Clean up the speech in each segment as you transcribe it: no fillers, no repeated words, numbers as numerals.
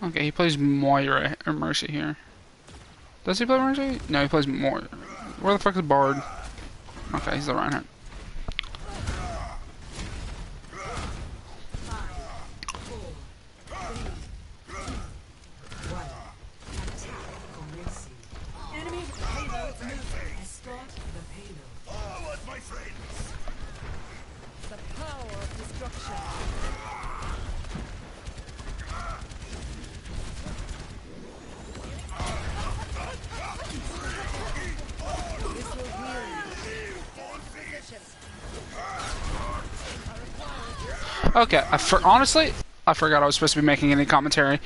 Okay, he plays Moira or Mercy here. Does he play Mercy? No, he plays Moira. Where the fuck is Bard? Okay, he's the Reinhardt. Okay, honestly, I forgot I was supposed to be making any commentary.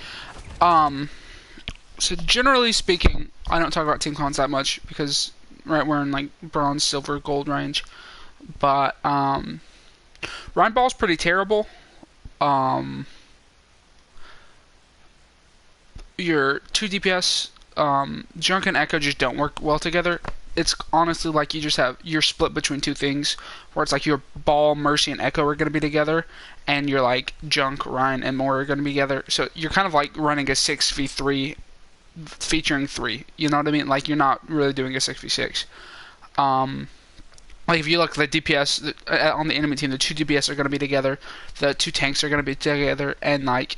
So generally speaking, I don't talk about team cons that much because we're in like bronze, silver, gold range. But Ryan Ball's pretty terrible. Your 2 DPS, Junk and Echo just don't work well together. It's honestly like you're split between two things, where it's like your Ball, Mercy, and Echo are going to be together, and you're like Junk, Ryan, and more are going to be together. So you're kind of like running a 6v3 featuring 3. You know what I mean? Like you're not really doing a 6v6. Like if you look at the DPS on the enemy team, the 2 DPS are going to be together, the 2 tanks are going to be together, and like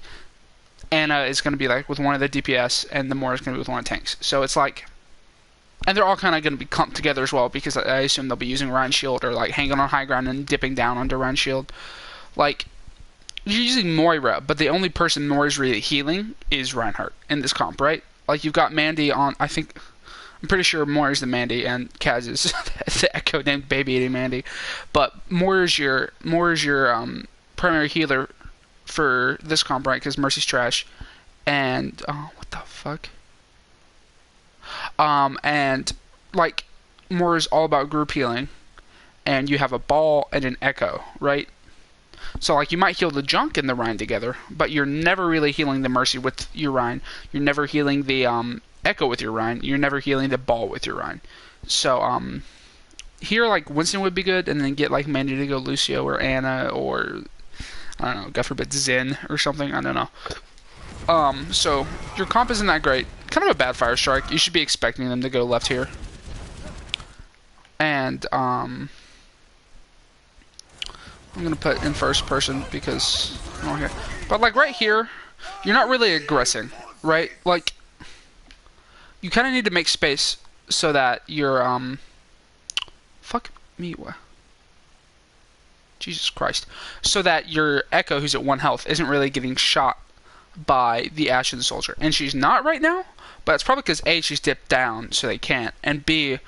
Anna is going to be like with one of the DPS, and the Moira is going to be with one of the tanks. So it's like, and they're all kind of going to be clumped together as well, because I assume they'll be using Ryan's shield or like hanging on high ground and dipping down under Ryan's shield. Like you're using Moira, but the only person Moira's really healing is Reinhardt in this comp, right? Like you've got Mandy on. I'm pretty sure Moira's the Mandy and Kaz is the Echo named Baby Eating Mandy, but Moira's your primary healer for this comp, right? Because Mercy's trash, and what the fuck? And like Moira's all about group healing, and you have a Ball and an Echo, right? So like you might heal the Junk and the Rhine together, but you're never really healing the Mercy with your Rhine. You're never healing the Echo with your Rhine. You're never healing the Ball with your Rhine. So here like Winston would be good, and then get like Mandy to go Lucio or Anna or I don't know, God forbid Zen or something. I don't know. So your comp isn't that great. Kind of a bad Fire Strike. You should be expecting them to go left here. And I'm gonna put in first person because okay. But like right here, you're not really aggressing, right? Like you kind of need to make space so that you're fuck me, what? Jesus Christ. So that your Echo, who's at 1 health, isn't really getting shot by the Ashen Soldier. And she's not right now, but it's probably because A, she's dipped down, so they can't, and B,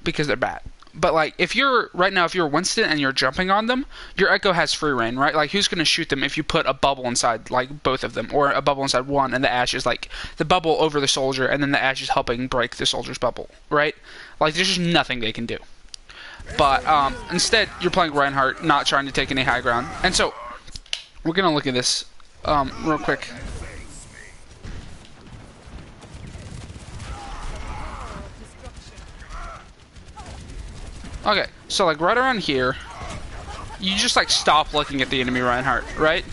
because they're bad. But like, if you're Winston and you're jumping on them, your Echo has free reign, right? Like, who's gonna shoot them if you put a bubble inside, like, both of them, or a bubble inside one, and the Ashe is like the bubble over the soldier, and then the Ashe is helping break the soldier's bubble, right? Like, there's just nothing they can do. But instead, you're playing Reinhardt, not trying to take any high ground. And so, we're going to look at this real quick. Okay, so like right around here, you just like stop looking at the enemy Reinhardt, right?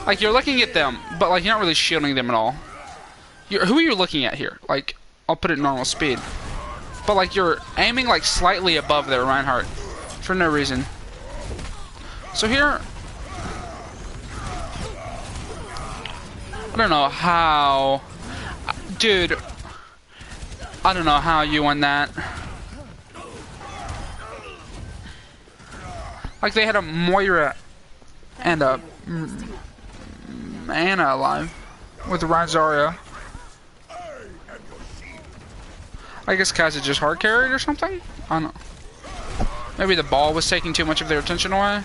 Like you're looking at them, but like you're not really shielding them at all. Who are you looking at here? Like, I'll put it in normal speed. But like you're aiming like slightly above their Reinhardt for no reason. So here, I don't know how, dude. I don't know how you won that. Like they had a Moira and a Anna alive with Ryan Zarya. I guess Kaz just hard carried or something? I don't know. Maybe the Ball was taking too much of their attention away.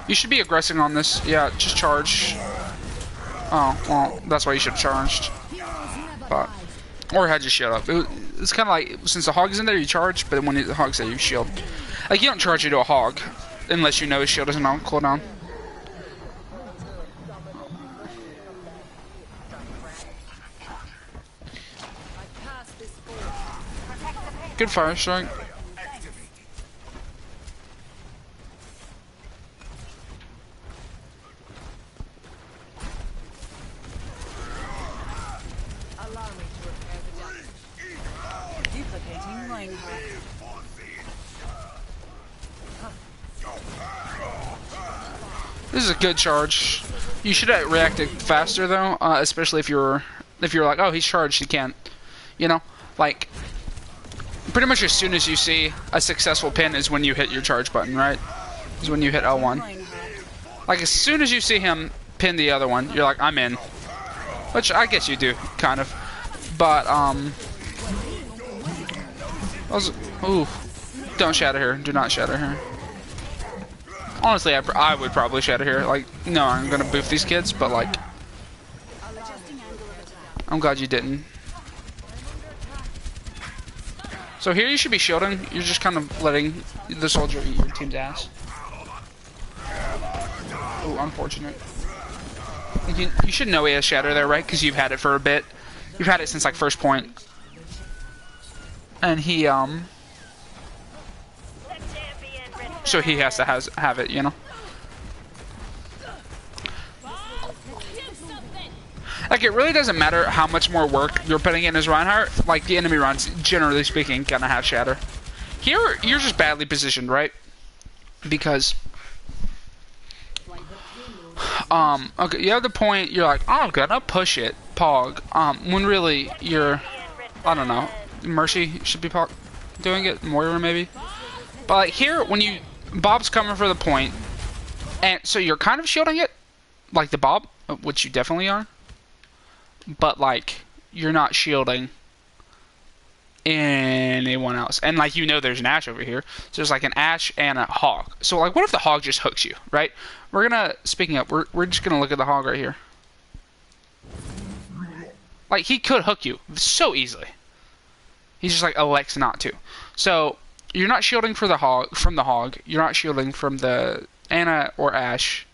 You should be aggressing on this. Yeah, just charge. Oh, well, that's why you should have charged. But, or had your shield up. It's kind of like, since the Hog is in there, you charge, but when the Hog's there, you shield. Like, you don't charge into a Hog, unless you know his shield isn't on cooldown. Good Fire Strike. This is a good charge. You should have reacted faster though, especially if you're like, oh, he's charged, he can't. You know, like pretty much as soon as you see a successful pin is when you hit your charge button, right? Is when you hit L1. Like as soon as you see him pin the other one, you're like, I'm in. Which I guess you do, kind of. But ooh, don't shatter her. Do not shatter her. Honestly, I would probably shatter here. Like, no, I'm gonna boof these kids, but like, I'm glad you didn't. So here you should be shielding. You're just kind of letting the soldier eat your team's ass. Oh, unfortunate. You should know he has shatter there, right? Because you've had it for a bit. You've had it since like first point. And he so he has to have it, you know? Like, it really doesn't matter how much more work you're putting in as Reinhardt. Like, the enemy runs, generally speaking, gonna have shatter. Here, you're just badly positioned, right? Because, okay, you have the point, you're like, oh, I'm gonna push it, Pog. When really, you're, I don't know, Mercy should be doing it, Moira maybe? But, like, here, when you, Bob's coming for the point, and so you're kind of shielding it, like the Bob, which you definitely are, but like you're not shielding anyone else. And like, you know, there's an Ashe over here, so there's like an Ashe and a Hog. So like, what if the Hog just hooks you, right? We're gonna, speaking up, we're just gonna look at the Hog right here. Like, he could hook you so easily. He's just like elects not to. So you're not shielding for the Hog, from the Hog. You're not shielding from the Ana or Ashe.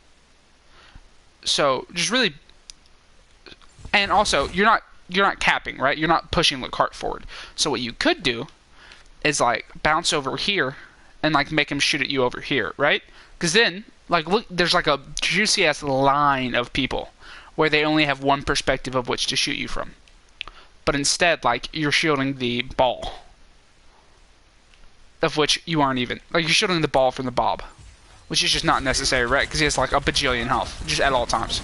So just really, and also you're not capping, right? You're not pushing the cart forward. So what you could do is like bounce over here and like make him shoot at you over here, right? Because then, like, look, there's like a juicy ass line of people where they only have one perspective of which to shoot you from. But instead, like, you're shielding the ball, of which you aren't even. Like, you're shielding the ball from the Bob, which is just not necessary, right? Because he has like a bajillion health, just at all times.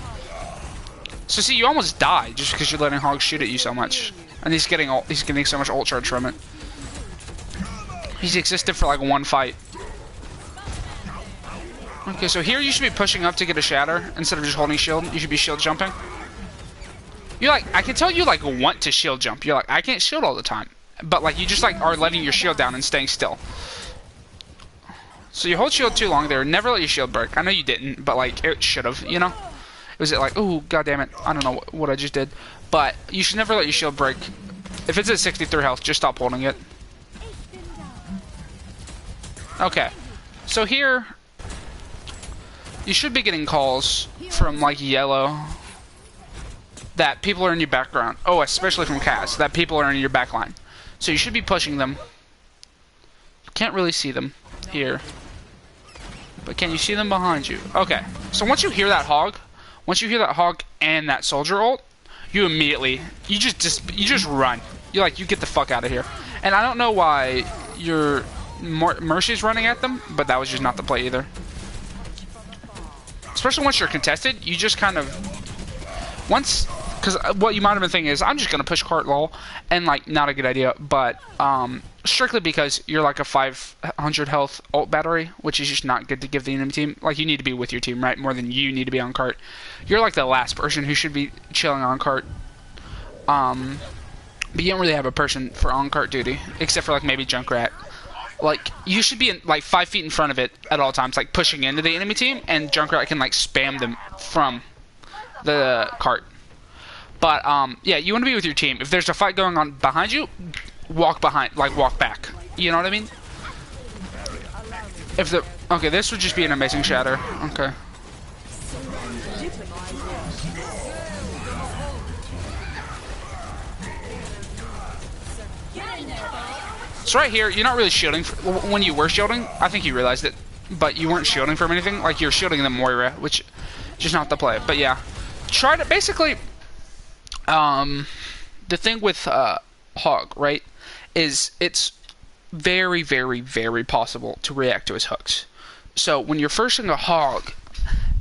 So see, you almost die just because you're letting Hog shoot at you so much, and he's getting so much ult charge from it. He's existed for like one fight. Okay, so here you should be pushing up to get a shatter instead of just holding shield. You should be shield jumping. You like, I can tell you like want to shield jump. You're like, I can't shield all the time, but like you just like are letting your shield down and staying still. So you hold shield too long there. Never let your shield break. I know you didn't, but like it should have. You know, was it like, oh god damn it? I don't know what I just did, but you should never let your shield break. If it's at 63 health, just stop holding it. Okay, so here you should be getting calls from like yellow that people are in your background. Oh, especially from Cass, that people are in your backline. So you should be pushing them. You can't really see them here, but can you see them behind you? Okay, so once you hear that Hog, and that soldier ult, you immediately, you just run. You like, you get the fuck out of here. And I don't know why your Mercy's running at them, but that was just not the play either. Especially once you're contested, you just kind of, because what you might have been thinking is, I'm just going to push cart lol, and like, not a good idea, but strictly because you're like a 500 health ult battery, which is just not good to give the enemy team. Like, you need to be with your team, right? More than you need to be on cart. You're like the last person who should be chilling on cart. But you don't really have a person for on cart duty, except for like maybe Junkrat. Like, you should be in, like 5 feet in front of it at all times, like pushing into the enemy team, and Junkrat can like spam them from the cart. But yeah, you want to be with your team. If there's a fight going on behind you, walk behind, like walk back. You know what I mean? If the okay, this would just be an amazing shatter. Okay. So right here, you're not really shielding. When you were shielding, I think you realized it, but you weren't shielding from anything. Like, you're shielding the Moira, which is just not the play. But yeah, try to basically. The thing with Hog, right, is it's very, very, very possible to react to his hooks. So when you're firsting a Hog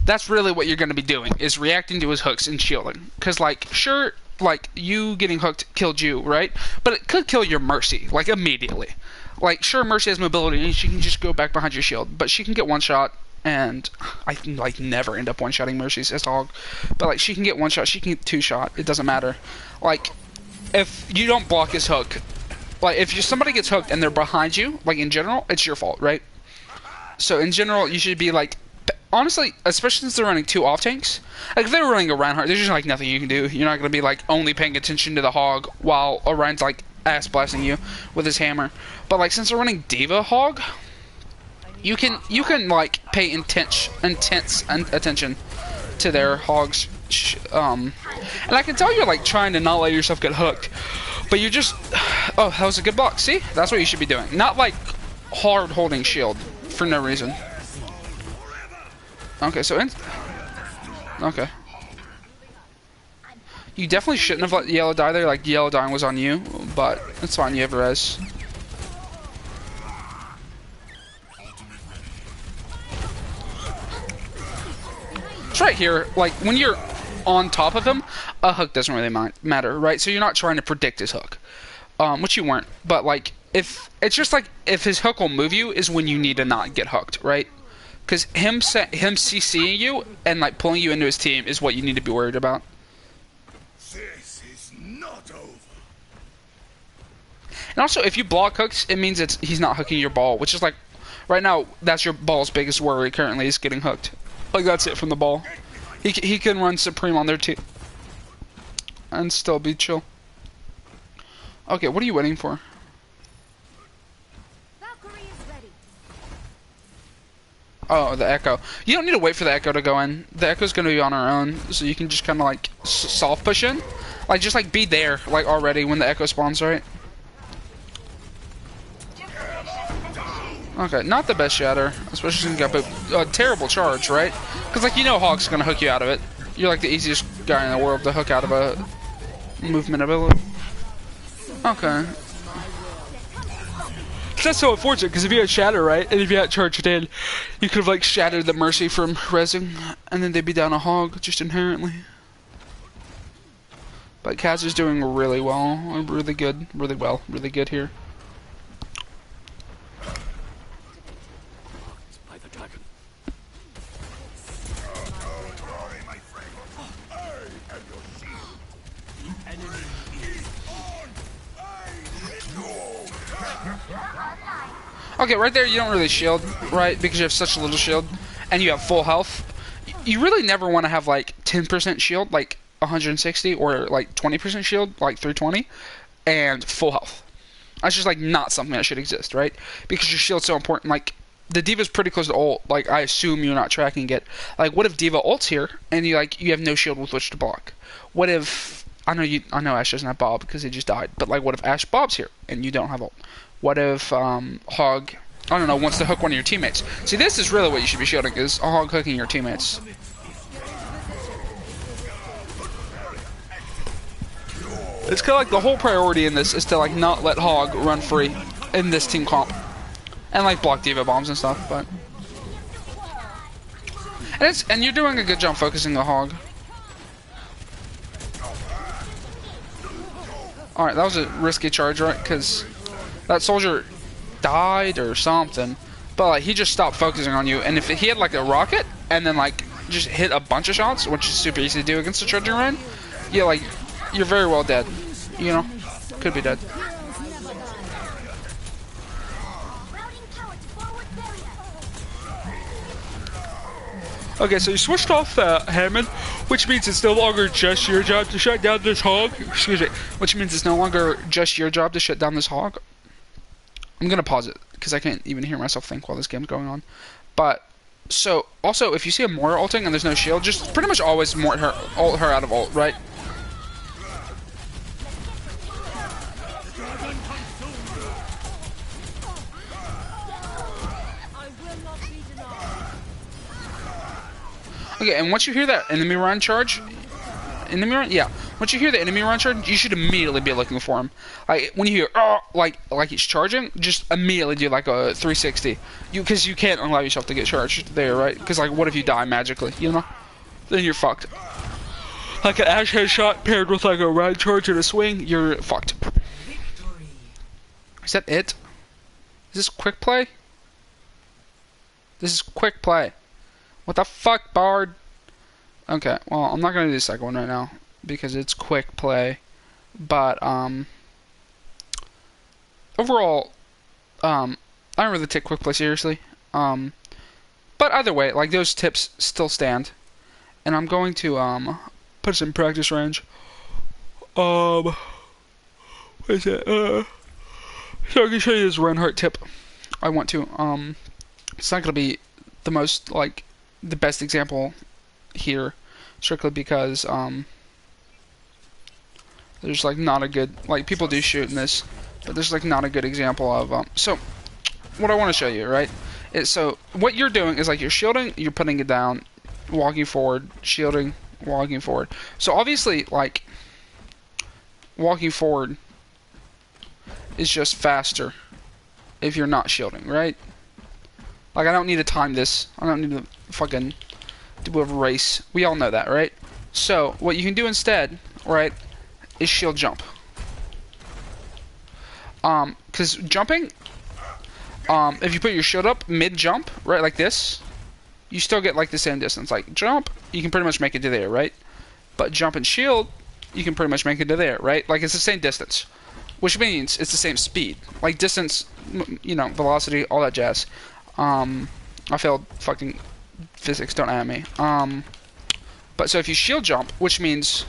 That's really what you're going to be doing, is reacting to his hooks and shielding. Because, like, sure, like, you getting hooked killed you, right? But it could kill your Mercy, like, immediately. Like, sure, Mercy has mobility, and she can just go back behind your shield. But she can get one shot, and I, like, never end up one-shotting Mercy's as a hog. But, like, she can get one shot, she can get two shot. It doesn't matter. Like, if you don't block his hook, like, if somebody gets hooked and they're behind you, like, in general, it's your fault, right? So, in general, you should be, like, honestly, especially since they're running two off tanks, like if they're running a Reinhardt, there's just like nothing you can do. You're not gonna be like only paying attention to the hog while Orion's like ass blasting you with his hammer. But like since they're running D.Va hog, you can like pay intense attention to their hogs. And I can tell you're like trying to not let yourself get hooked, but you just oh, that was a good block. See, that's what you should be doing, not like hard holding shield for no reason. Okay, so okay. You definitely shouldn't have let Yellow die there, like Yellow dying was on you, but it's fine, you have res. It's right here, like when you're on top of him, a hook doesn't really matter, right? So you're not trying to predict his hook, which you weren't, but like if it's just like if his hook will move you is when you need to not get hooked, right? Because him CCing you and like pulling you into his team is what you need to be worried about. This is not over. And also, if you block hooks, it means he's not hooking your ball, which is like right now that's your ball's biggest worry currently is getting hooked. Like that's it from the ball. He can run Supreme on their team and still be chill. Okay, what are you waiting for? Oh, the Echo. You don't need to wait for the Echo to go in. The Echo's going to be on her own, so you can just kind of like soft push in. Like, just like be there, like already when the Echo spawns, right? Okay, not the best shatter, especially since you got a terrible charge, right? Because like you know Hog's going to hook you out of it. You're like the easiest guy in the world to hook out of a movement ability. Okay. That's so unfortunate, because if you had Shatter, right, and if you had charged in, you could have, like, shattered the Mercy from rezzing, and then they'd be down a hog, just inherently. But Kaz is doing really well, really good here. Okay, right there you don't really shield, right? Because you have such a little shield, and you have full health. You really never want to have like 10% shield, like 160, or like 20% shield, like 320, and full health. That's just like not something that should exist, right? Because your shield's so important. Like the D.Va's pretty close to ult. Like I assume you're not tracking it. Like what if D.Va ults here and you have no shield with which to block? What if I know Ashe doesn't have Bob because he just died, but like what if Ashe Bob's here and you don't have ult? What if Hog, I don't know, wants to hook one of your teammates? See, this is really what you should be shielding, is a Hog hooking your teammates. It's kind of like the whole priority in this is to like not let Hog run free in this team comp. And like block D.Va bombs and stuff, but... And you're doing a good job focusing the Hog. Alright, that was a risky charge, right? Because that soldier died or something, but like he just stopped focusing on you. And if he had like a rocket and then like just hit a bunch of shots, which is super easy to do against the charging rain, yeah, like you're very well dead. You know, could be dead. Okay, so you switched off Hammond, which means it's no longer just your job to shut down this hog. Excuse me. Which means it's no longer just your job to shut down this hog. I'm gonna pause it because I can't even hear myself think while this game's going on. But so also, if you see a Moira ulting and there's no shield, just pretty much always ult her out of ult, right? Okay, and once you hear that enemy run charge, enemy run, yeah. once you hear the enemy run charge, you should immediately be looking for him. Like when you hear oh, like he's charging, just immediately do like a 360. Because you can't allow yourself to get charged there, right? Because like what if you die magically, you know? Then you're fucked. Like an Ash headshot paired with like a ride charge and a swing, you're fucked. Is that it? Is this quick play? This is quick play. What the fuck, Bard? Okay, well, I'm not gonna do the second one right now because it's quick play. But overall, I don't really take quick play seriously. But either way, like those tips still stand, and I'm going to put us in practice range. What is it? So I can show you this Reinhardt tip. I want to. It's not gonna be the most like the best example here, strictly because there's like not a good like people do shoot in this, but there's like not a good example of so what I want to show you, right, is so what you're doing is like you're shielding, you're putting it down, walking forward, shielding, walking forward. So obviously like walking forward is just faster if you're not shielding, right? Like I don't need to time this. I don't need to fucking do a race. We all know that, right? So what you can do instead, right, is shield jump. Because jumping, if you put your shield up mid jump, right, like this, you still get like the same distance. Like jump, you can pretty much make it to there, right? But jump and shield, you can pretty much make it to there, right? Like it's the same distance, which means it's the same speed. Like distance, you know, velocity, all that jazz. I failed fucking physics, don't at me. But so if you shield jump, which means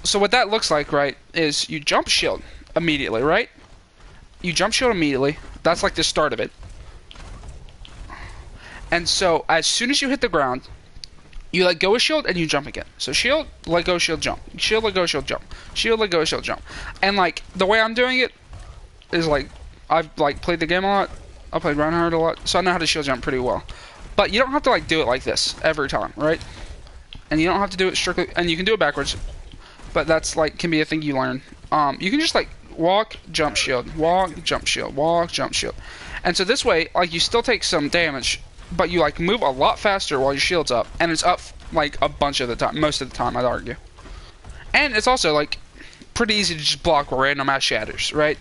so what that looks like, right, is you jump shield immediately, right? You jump shield immediately. That's like the start of it. And so as soon as you hit the ground, you let go of shield and you jump again. So shield, let go, shield, jump. Shield, let go, shield, jump. Shield, let go, shield, jump. And like the way I'm doing it is like I've like played the game a lot. I played Reinhardt a lot, so I know how to shield jump pretty well. But you don't have to like do it like this every time, right? And you don't have to do it strictly, and you can do it backwards. But that's like can be a thing you learn. You can just like walk, jump, shield, walk, jump, shield, walk, jump, shield. And so this way, like you still take some damage, but you like move a lot faster while your shield's up, and it's up like a bunch of the time, most of the time, I'd argue. And it's also like pretty easy to just block random ass shatters, right?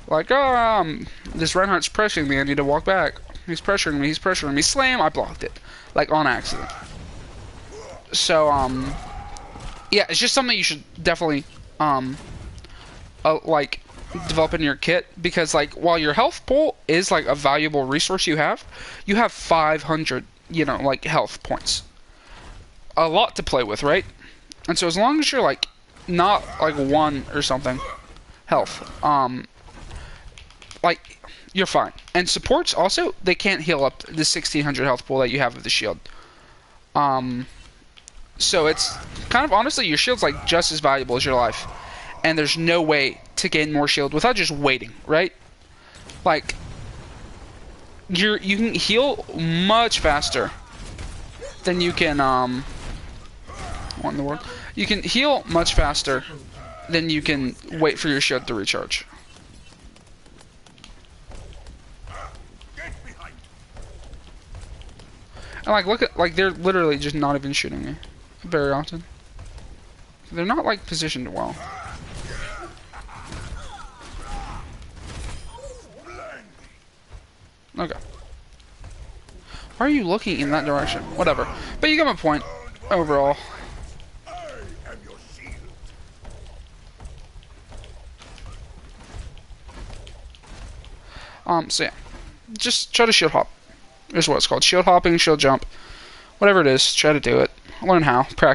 Like, this Reinhardt's pressuring me, I need to walk back. He's pressuring me, slam, I blocked it. Like, on accident. So, yeah, it's just something you should definitely, like, develop in your kit. Because, like, while your health pool is, like, a valuable resource you have 500, you know, like, health points. A lot to play with, right? And so as long as you're, like, not, like, 1 or something health, like, you're fine. And supports also, they can't heal up the 1600 health pool that you have with the shield. So it's kind of, honestly, your shield's like just as valuable as your life. And there's no way to gain more shield without just waiting, right? Like, you can heal much faster than you can, what in the world? You can heal much faster than you can wait for your shield to recharge. And like, look at, like, they're literally just not even shooting me very often. They're not, like, positioned well. Okay. Why are you looking in that direction? Whatever. But you get my point, overall. So yeah. Just try to shield hop. Is what it's called. Shield hopping, shield jump. Whatever it is, try to do it. Learn how. Practice.